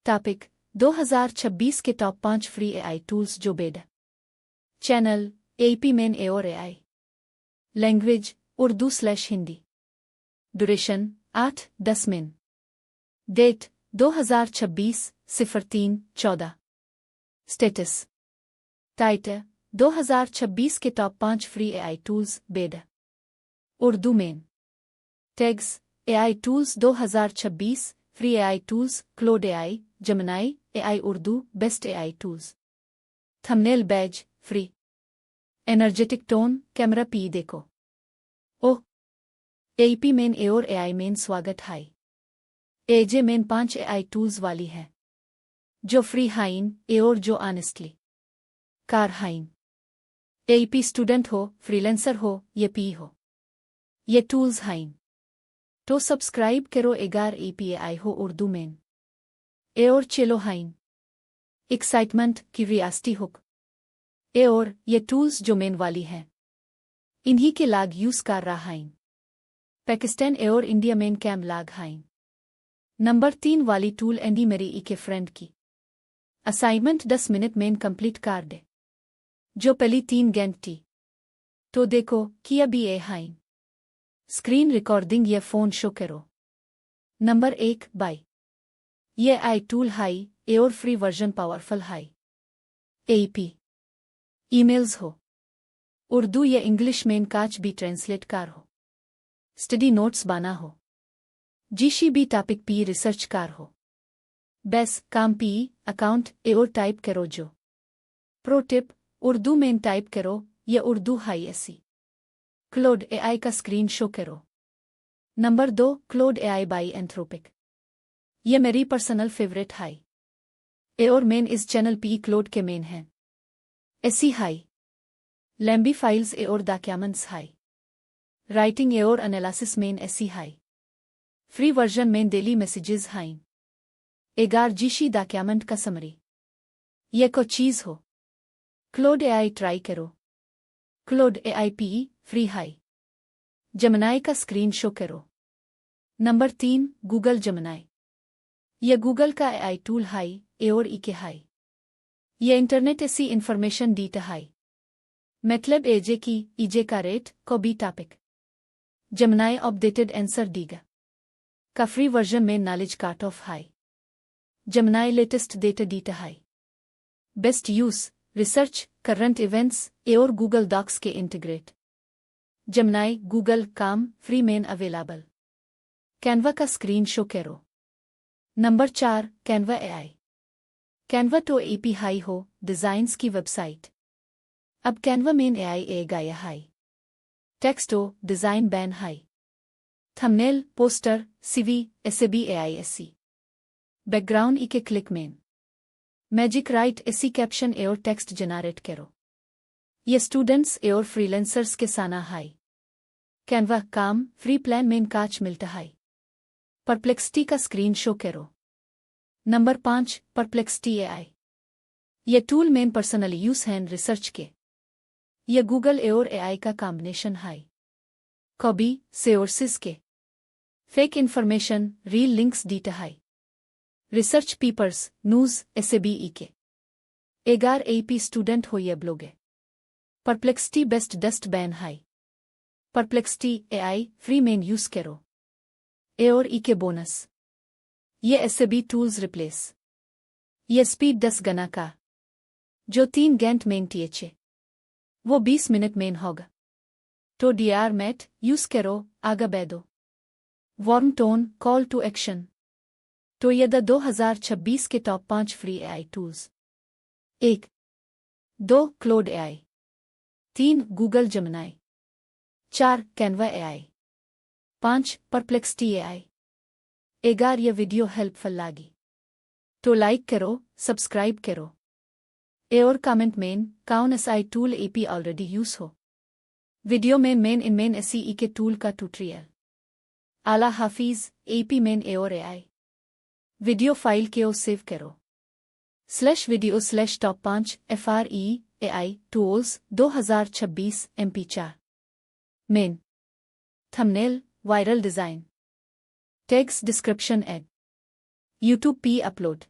Topic 2026 के top 5 free AI tools जो bed. Channel AP मेन एओर AI. Language उर्दू/हिंदी। Duration 8-10 minute. Date 2026-03-14। Status title 2026 के top 5 free AI tools bed. Urdu main tags AI tools 2026 free AI tools क्लोड AI Gemini AI Urdu best AI tools. Thumbnail Baij free. Energetic tone camera P देखो। ओह AP मेन एओर AI main स्वागत high. एजे main 5 AI tools वाली है जो free हाइन एओर जो honestly car हाइन। AP student हो freelancer हो ये पी हो ये टूल्स हाइन तो सब्सक्राइब करो एगार एपीआई हो उर्दू मेन एओर चेलो हाइन। एक्साइटमेंट की रियासती हुक एओर ये टूल्स जो मेन वाली हैं इन्हीं के लाग यूज कर रहा हाइन। पाकिस्तान एओर इंडिया मेन कैम लाग हाइन। नंबर 3 वाली टूल एंडी मेरी ई के फ्रेंड की असाइनमेंट 10 मिनट मेन कंप्लीट कर दे जो पहली 3 घंटे तो देखो किया भी ए हाइन। स्क्रीन रिकॉर्डिंग या फोन शो करो। नंबर 1 बाय ये आई टूल हाई एओर फ्री वर्जन पावरफुल हाई। एपी ईमेल्स हो उर्दू या इंग्लिश में काच भी ट्रांसलेट कर हो। स्टडी नोट्स बना हो जीशी भी टॉपिक पी रिसर्च कर हो। बेस काम पी अकाउंट एओर टाइप करो जो। प्रो टिप उर्दू में टाइप करो या उर्दू हाई ऐसी। क्लोड एआई का स्क्रीन शो करो। Number 2 Claude AI by Anthropic ये मेरी पर्सनल फेवरेट हाई एओर मेन इस चैनल पी क्लोड के मेन हैं। ऐसी हाई लैम्बी फाइल्स एओर डॉक्यूमेंट्स हाई। राइटिंग एओर एनालिसिस मेन ऐसी हाई। फ्री वर्जन में डेली मैसेजेस हाई। एगार जीशी डॉक्यूमेंट का समरी ये को चीज हो। क्लोड एआई ट्राई करो। क्लोड एआई पी फ्री हाई। जेमिनी का स्क्रीन शो करो। नंबर 3 गूगल जेमिनी यह गूगल का एआई टूल हाई एओर ई के हाई। यह इंटरनेट ऐसी इंफॉर्मेशन डीटा हाई मतलब एजे की ईजे का रेट को बी टॉपिक। जेमिनी अपडेटेड आंसर दीगा का फ्री वर्जन में नॉलेज काट ऑफ हाई। जेमिनी लेटेस्ट डेटा डीटा हाई। Best use research current events एओर गूगल डॉक्स के इंटीग्रेट। जेमिनी गूगल काम फ्री मेन अवेलेबल। कैनवा का स्क्रीन शो करो। Number 4 Canva AI. कैनवा तो एपी हाई हो डिजाइन्स की वेबसाइट। अब कैनवा मेन एआई ए गाया हाई। टेक्स्ट हो डिजाइन बैन हाई। थंबनेल पोस्टर सीवी ऐसे भी एआई ऐसी। बैकग्राउंड ई के क्लिक मेन मैजिक राइट ऐसी कैप्शन एओर टेक्स्ट जनरेट करो। ये स्टूडेंट्स एओर फ्रीलांसर्स के साना हाई। कैनवा काम फ्री प्लान मेन काच मिलता हाई। परप्लेक्सिटी का स्क्रीन शो करो। नंबर 5 परप्लेक्सिटी एआई ये टूल मेन पर्सनली यूज हैं रिसर्च के। ये गूगल एओर एआई का कॉम्बिनेशन हाई। कॉबी सोर्सेस के fake information reel links डीटा high. Research papers news ऐसे भी ई के। एगार एपी स्टूडेंट हो ये ब्लोगे। परप्लेक्सिटी बेस्ट डस्ट बैन हाई। परप्लेक्सिटी एआई फ्री मेन यूज करो। एओर ई के बोनस ये ऐसे भी टूल्स रिप्लेस ये स्पीड 10 गना का जो 3 घंटे मेन टीएचे वो 20 मिनट मेन होगा। तो डीआर मैट यूज करो आगा बैदो। Warm tone call to action तो ये द 2026 के top 5 free AI tools. 1 2 Claude AI 3 Google Gemini 4 Canva AI 5 Perplexity AI. एगार ये वीडियो हेल्पफुल लागी तो लाइक करो सब्सक्राइब करो एओर कमेंट मेन कौन एसआई टूल एपी ऑलरेडी यूज हो। वीडियो में मेन इन मेन एसी ई के टूल का ट्यूटोरियल। आला हाफिज एपी मेन एओर एआई। वीडियो फाइल के ओ सेव करो /video/top 5 FRE AI tools 2026 MP4 मेन thumbnail viral design tags description add YouTube पी अपलोड।